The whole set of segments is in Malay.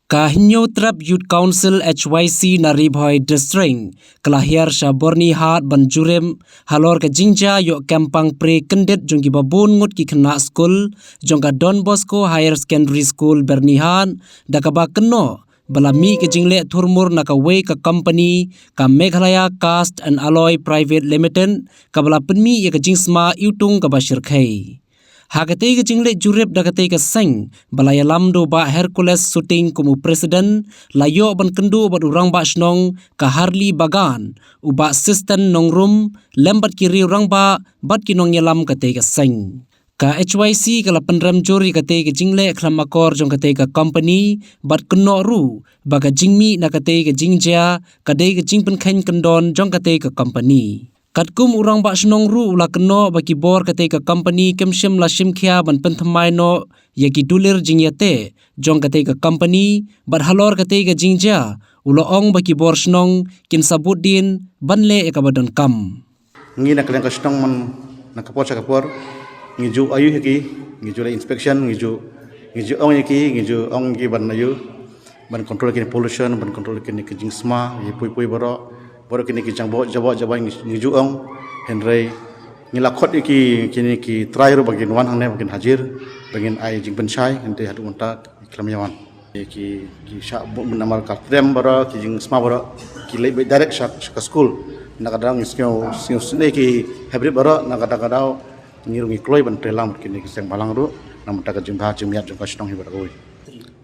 Kahinyo Trap Youth Council HYC Naribhoy District Kelahir Shaborni Hat Banjurem Halor ke Jingja yok Kempang Pre Kendet jongki babun ngut ki kena school jongka Don Bosco Higher Secondary School Bernihan dakaba keno balami ke jingle thurmur nakawe ka company ka Meghalaya Cast and Alloy Private Limited kabala penmi ya ke jingsma iutung ka basirkai. Hakate ke jingle jurep dakate ke seng balaya lamdo ba Hercules shooting kumu presiden layo ban kendu bat urang ba snong ka Harley Bagan uba assistant nongrum lembat kiri urang ba bat kinong nyelam kate ke seng. Ka HYC kala penram juri kate ke jingle klamakor jong kate ke company bat keno ru baga jingmi na kate ke jingja kade ke jingpen khain kendon jong kate ke company. Katkum urang ba snong ru ula keno baki bor kate ke company kemshim la shimkhia ban penthamai no yaki dulir jingyate jong kate ke company bat halor kate ke jingja ula ong baki bor snong kin sabuddin banle ekabadon kam. Ngi nak ka snong man nakapor sa kapor ngiju ayu hiki ngiju la inspection ngiju ong hiki ngiju ong ki ban ayu ban control kini pollution ban control kini ke jingsma ye pui boro kini ki jangbo jabo ngiju ong henry ngilakot iki kini ki try ro bagin wan hangne bagin hajir bagin ai jingpen chai ente hadu unta klamyawan ki sha namar ka trem boro ki jingsma boro ki lay direct ka school nakadang iskyo sine ki hybrid boro nakadang ngirungi kloi ban telam kini kiseng balang ru nam ta ka jingha jimiat jong ka snong hi baroi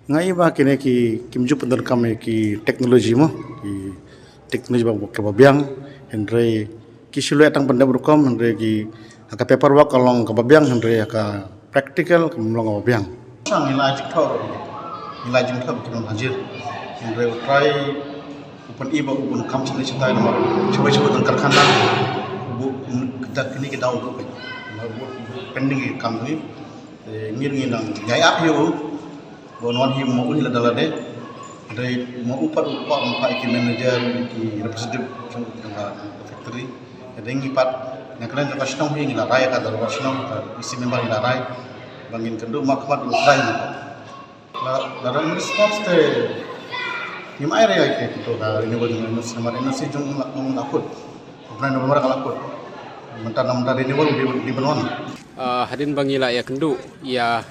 ngai ba kini ki kimju pendar kami ki teknologi mo ki teknologi ba ke babiang henry ki silu atang pandai berkom henry ki aka paper work along ke babiang henry aka practical ke mlong babiang sang ilaj thor kinon hajir henry try open iba open kam sini citai nomor coba dan karkhana bu kita kini kita untuk pending kami ngir nang jai ap yo bonwan hi mo ul dalade dari mo upar pa ki manager ki representative trong factory ada ngipat nakran ka snong hi ngila rai ka darwa snong isi member ngila rai bangin kendu makmat utrai la dalam response te him ai rai ke to ka renewable energy jong lakut bukan nomor kalakut mentar renewable di benon hadin bangila ya kendu ya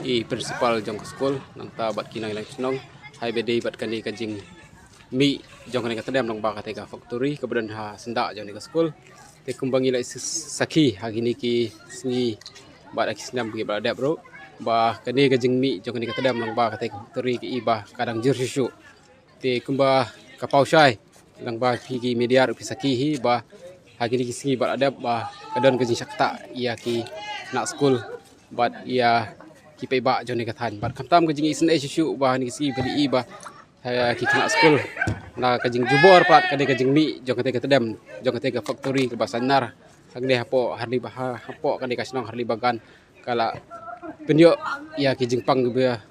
i principal jong school nang ta bat kinang lang snong hai bede bat kani ka jing mi jong kani ka tadam nang ba ka tega factory kemudian ha senda jong ka school te kumbangila saki hagini ki singi bat akisnam gi ba bro ba kani ka jing mi jong kani ka tadam nang ba ka tega factory ki iba kadang jur shu te kumba ka paushai nang ba ki media ru saki hi ba hagini ki singi bat adab ba kadon ka jing sakta ia ki nak school bat ia kipai ba jone kathan bat kamtam ka jing isen shu ba ni si bali ba ki nak school na ka jing jubor pat ka de ka jing mi jong ka tedam jong ka factory ka basanar hagne hapo harli ba hapo ka de ka snong harli bagan kala penyo ia ki jing pang ba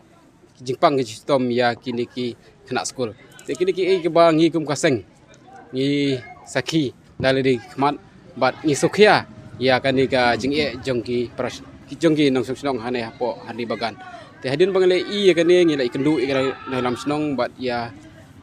ki jing pang ki sistem ya kini ki nak school te kini ki ke ba ngi kum kaseng ngi saki dalari kmat bat ngi sukhia ya kan ka jing jong ki pras ki jong ki nang snong hane hapo harli bagan te hadin bangale i kan ni ngila ikendu na lam snong bat ya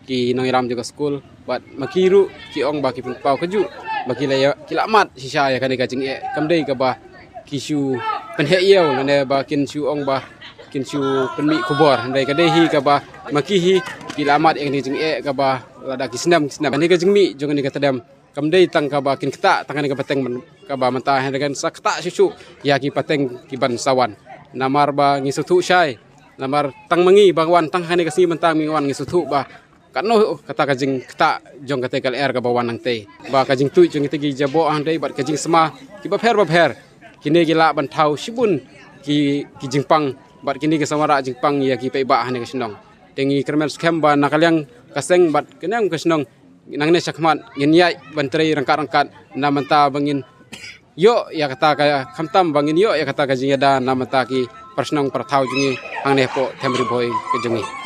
ki nang ram juga school bat makiru ki ong ba ki pau kaju baki la kilamat sisa ya kan ka jing kamdei ka ba kisu penhe yeu ne ba kin su ong ba kin su penmi kubor handai ka dehi ka ba makihi kilamat yang ni jing ka ba lada kisnam ni ka jing mi jong ni ka tadam kamdei tang ka ba kin kta tangan ka pateng ka ba mantah dengan sakta susu ya ki pateng ki ban sawan namar ba ngisutu syai namar tang mangi bangwan tang hani kasi mentang mingwan ngisutu ba kano kata kajing kta jong kate kal er ka bawan nang te ba kajing tu jong tegi jabo andai bat kajing sema ki ba pher kini gila ban thau sibun ki jingpang bat kini ke samara jingpang ya ki pe ba hani kasnong tengi kermen skem ba nakalyang kaseng bat kenang kasnong nangne sakmat nginyai bantrei rangkat namanta bangin yo ya kata ka khamtam bangin yo ya kata ka jingada namanta ki persnong perthau jingi angne po temri boy ke jingi